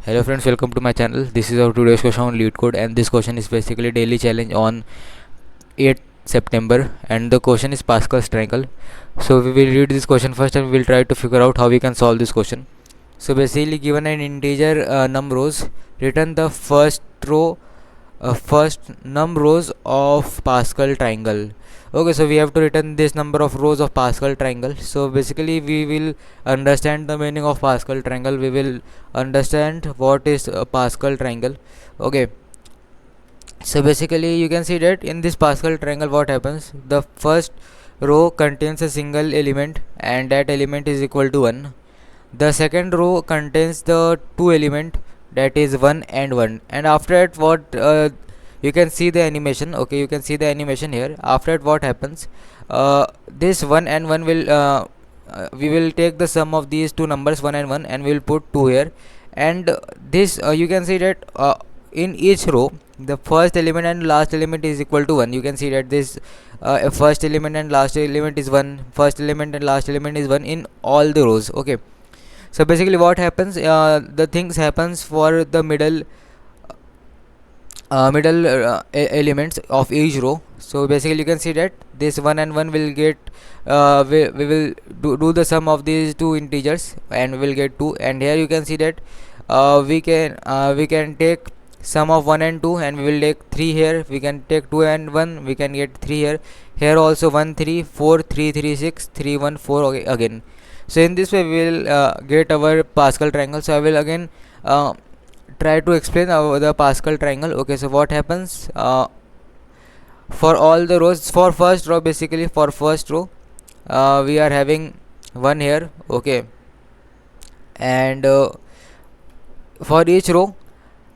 Hello friends, welcome to my channel. This is our today's question on LeetCode, and this question is basically daily challenge on 8th September, and the question is Pascal's triangle. So we will read this question first and we will try to figure out how we can solve this question. So basically, given an integer num rows, return the first num rows of Pascal triangle. Okay, so we have to return this number of rows of Pascal triangle. So basically we will understand the meaning of Pascal triangle. We will understand what is a Pascal triangle. Okay, so basically you can see that in this Pascal triangle what happens, the first row contains a single element and that element is equal to 1. The second row contains the two element, that is 1 and 1, and after that what you can see the animation. Okay, you can see the animation here. After that what happens, this 1 and 1 will we will take the sum of these two numbers 1 and 1 and we will put 2 here, and this you can see that in each row the first element and last element is equal to 1. You can see that this first element and last element is 1, first element and last element is 1 in all the rows. Okay, so basically what happens, the things happens for the elements of each row. So basically you can see that this 1 and 1 will get we will do the sum of these two integers and we will get 2, and here you can see that we can take sum of 1 and 2 and we will take 3 here. We can take 2 and 1, we can get 3 here. Here also 1 3 4 3 3 6 3 1 4. Okay, again, so in this way we will get our Pascal triangle. So I will again try to explain the Pascal triangle. Okay, so what happens, for all the rows, for first row, basically for first row we are having 1 here. Okay, and for each row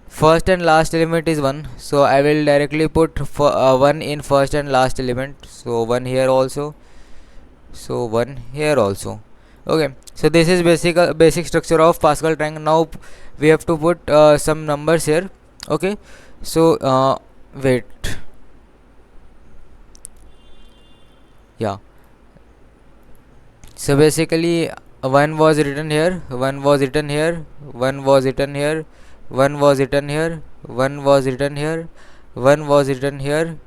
first and last element is 1, so I will directly put 1 in first and last element. So 1 here also, so 1 here also. Okay, so this is basic structure of Pascal triangle. Now we have to put some numbers here. Okay, so wait, yeah, so basically 1 was written here, 1 was written here, 1 was written here, 1 was written here, 1 was written here, 1 was written here,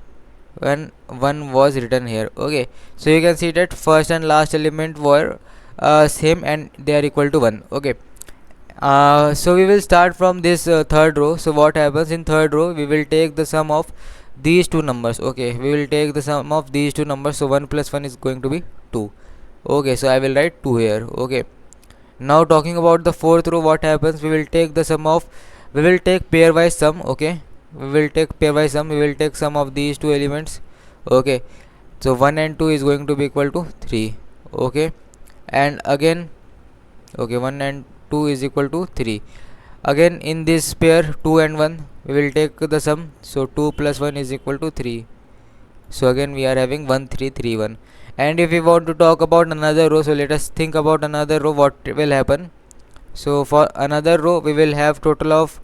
when 1 was written here. Okay, so you can see that first and last element were same and they are equal to 1. Okay, so we will start from this third row. So what happens in third row, we will take the sum of these two numbers. Okay, we will take the sum of these two numbers. So 1 plus 1 is going to be 2. Okay, so I will write 2 here. Okay, now talking about the fourth row, what happens, we will take the sum of, we will take pairwise sum. Okay, we will take pairwise sum, we will take sum of these two elements. Okay, so 1 and 2 is going to be equal to 3. Okay, and again, okay, 1 and 2 is equal to 3. Again in this pair 2 and 1 we will take the sum, so 2 plus 1 is equal to 3. So again we are having 1 3 3 1. And if we want to talk about another row, so let us think about another row, what will happen. So for another row we will have total of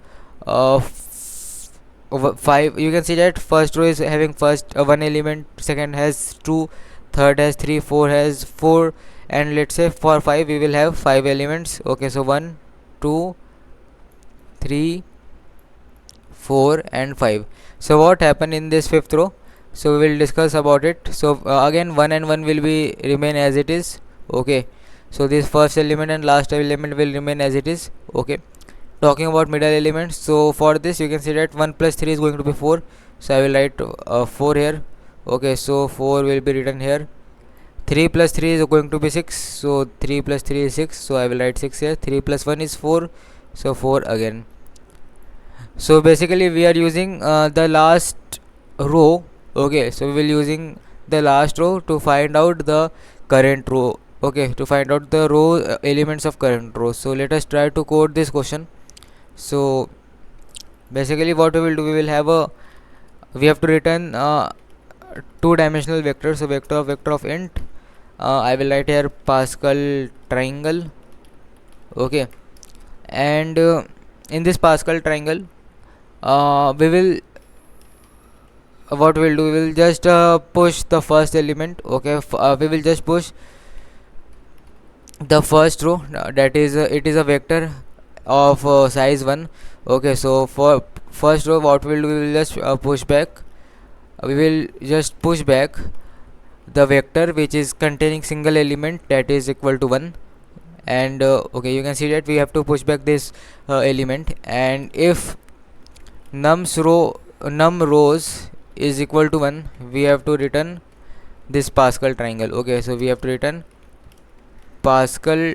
5. You can see that first row is having first one element, second has 2, third has 3, 4 has 4, and let's say for 5 we will have 5 elements. Okay, so 1 2 3 4 and 5. So what happened in this fifth row, so we will discuss about it. So again 1 and 1 will be remain as it is. Okay, so this first element and last element will remain as it is. Okay, talking about middle elements, so for this you can see that 1 plus 3 is going to be 4, so I will write 4 here. Okay, so 4 will be written here. 3 plus 3 is going to be 6, so 3 plus 3 is 6, so I will write 6 here. 3 plus 1 is 4, so 4 again. So basically we are using the last row. Okay, so we will using the last row to find out the current row. Okay, to find out the row elements of current row. So let us try to code this question. So basically what we will do, we have to return two-dimensional vector. So vector of int, I will write here Pascal triangle. Okay, and in this Pascal triangle we will what we'll do, we will just push the first element. Okay, we will just push the first row, that is it is a vector of size 1. Okay, so for first row what we'll do, we will just push back, we will just push back the vector which is containing single element that is equal to 1. And okay, you can see that we have to push back this element, and if num rows is equal to 1, we have to return this Pascal triangle. Okay, so we have to return Pascal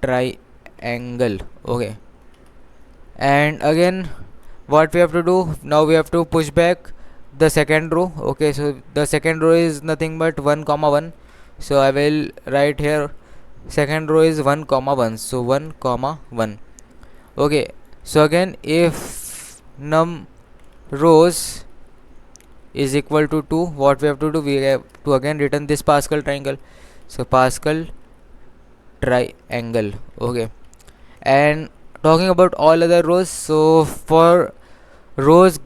triangle. Okay, and again what we have to do now, we have to push back the second row. Okay, so the second row is nothing but 1 comma 1, so I will write here second row is 1 comma 1, so 1 comma 1. Okay, so again if num rows is equal to 2, what we have to do, we have to again return this Pascal triangle, so Pascal triangle. Okay, and talking about all other rows, so for rows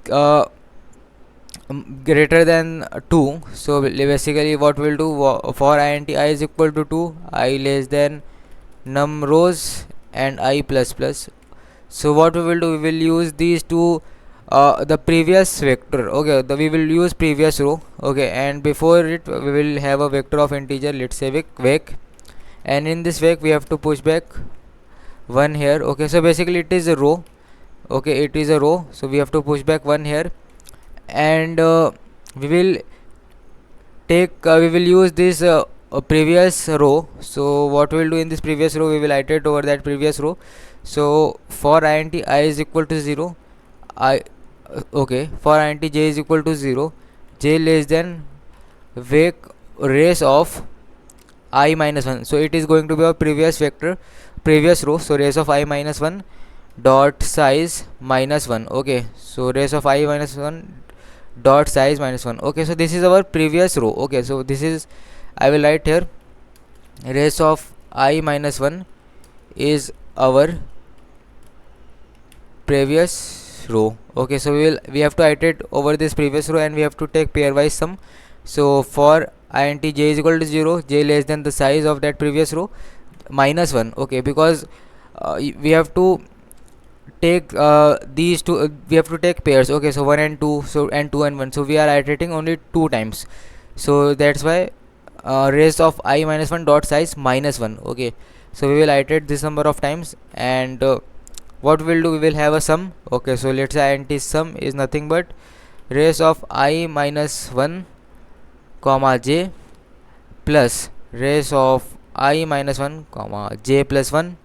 greater than 2, so basically what we'll do, for int I is equal to 2, I less than num rows and I plus plus. So what we will do, we will use these two the previous vector. Okay, we will use previous row. Okay, and before it we will have a vector of integer, let's say vec, and in this vec we have to push back 1 here. Okay, so basically it is a row. Okay, it is a row, so we have to push back 1 here, and we will we will use this previous row. So what we will do in this previous row, we will iterate over that previous row. So for int I is equal to 0, I okay, for int j is equal to 0, j less than vec race of I minus 1, so it is going to be our previous vector, previous row, so race of I minus 1 dot size minus 1. Okay, so race of I minus 1 dot size minus 1. Okay, so this is our previous row. Okay, so this is, I will write here race of I minus 1 is our previous row. Okay, so we have to iterate over this previous row, and we have to take pairwise sum. So for int j is equal to 0, j less than the size of that previous row minus 1. Okay, because we have to take these two, we have to take pairs. Okay, so 1 and 2, so and 2 and 1, so we are iterating only 2 times, so that's why raise of I minus 1 dot size minus 1. Okay, so we will iterate this number of times, and what we'll do, we will have a sum. Okay, so let's say int sum is nothing but raise of I minus 1 comma j plus raise of I minus 1 comma j plus 1.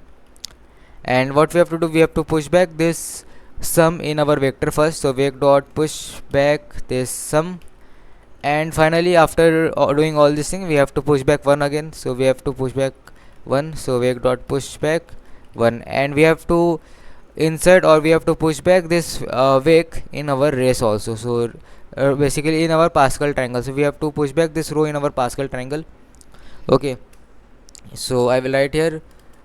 And what we have to do, we have to push back this sum in our vector first, so vec dot push back this sum, and finally after doing all this thing, we have to push back 1 again, so we have to push back 1, so vec dot push back 1, and we have to insert, or we have to push back this vec in our race also, so basically in our Pascal triangle, so we have to push back this row in our Pascal triangle. Okay, so I will write here,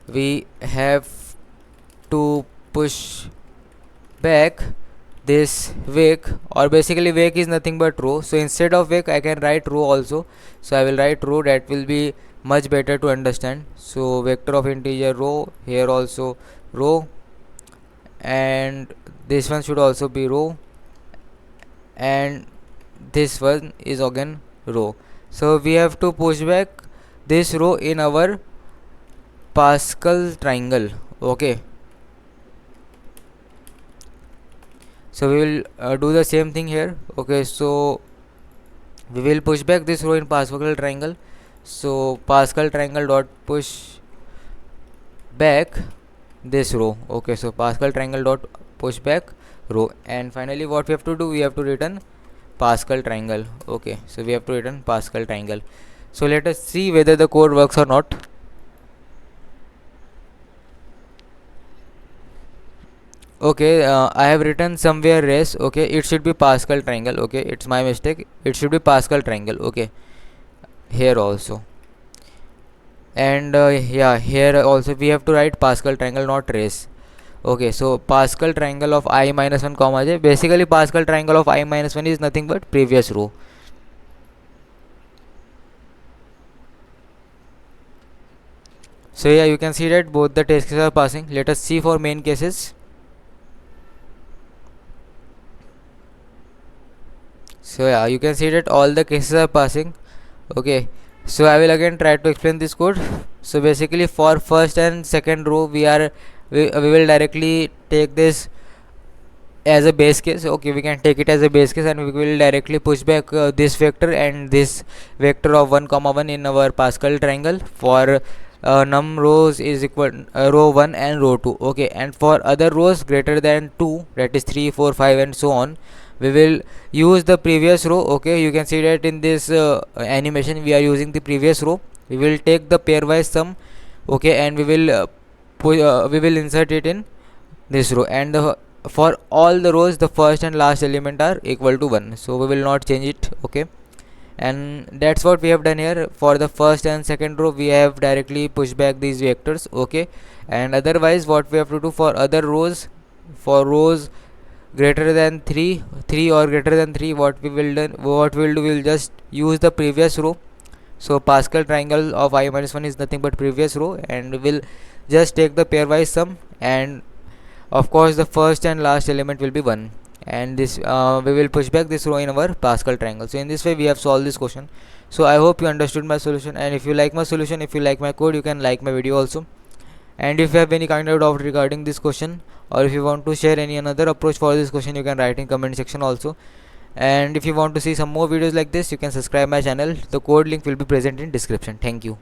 we have to push back this vec, or basically vec is nothing but row, so instead of vec I can write row also, so I will write row, that will be much better to understand. So vector of integer row, here also row, and this one should also be row, and this one is again row, so we have to push back this row in our Pascal triangle. Okay, so we will do the same thing here. Okay, so we will push back this row in Pascal triangle, so Pascal triangle dot push back this row. Okay, so Pascal triangle dot push back row, and finally what we have to do, we have to return Pascal triangle. Okay, so we have to return Pascal triangle. So let us see whether the code works or not. Okay, I have written somewhere race. Okay, it should be Pascal triangle. Okay, it's my mistake, it should be Pascal triangle. Okay, here also, and yeah, here also we have to write Pascal triangle, not race. Okay, so Pascal triangle of I minus 1 comma j, basically Pascal triangle of I minus 1 is nothing but previous row. So yeah, you can see that both the test cases are passing. Let us see for main cases. So yeah, you can see that all the cases are passing. Okay, so I will again try to explain this code. So basically for first and second row we will directly take this as a base case. Okay, we can take it as a base case, and we will directly push back this vector and this vector of 1 comma 1 in our Pascal triangle for num rows is equal row 1 and row 2. Okay, and for other rows greater than 2, that is 3 4 5 and so on, we will use the previous row. Okay, you can see that in this animation we are using the previous row. We will take the pairwise sum. Okay, and we will insert it in this row, and for all the rows the first and last element are equal to 1, so we will not change it. Okay, and that's what we have done here. For the first and second row we have directly pushed back these vectors. Okay, and otherwise what we have to do for other rows, for rows greater than 3 or greater than 3, what we will do, we will just use the previous row. So Pascal triangle of I minus 1 is nothing but previous row, and we will just take the pairwise sum, and of course the first and last element will be 1, and this we will push back this row in our Pascal triangle. So in this way we have solved this question. So I hope you understood my solution, and if you like my solution, if you like my code, you can like my video also. And if you have any kind of doubt regarding this question, or if you want to share any another approach for this question, you can write in comment section also. And if you want to see some more videos like this, you can subscribe my channel. The code link will be present in description. Thank you.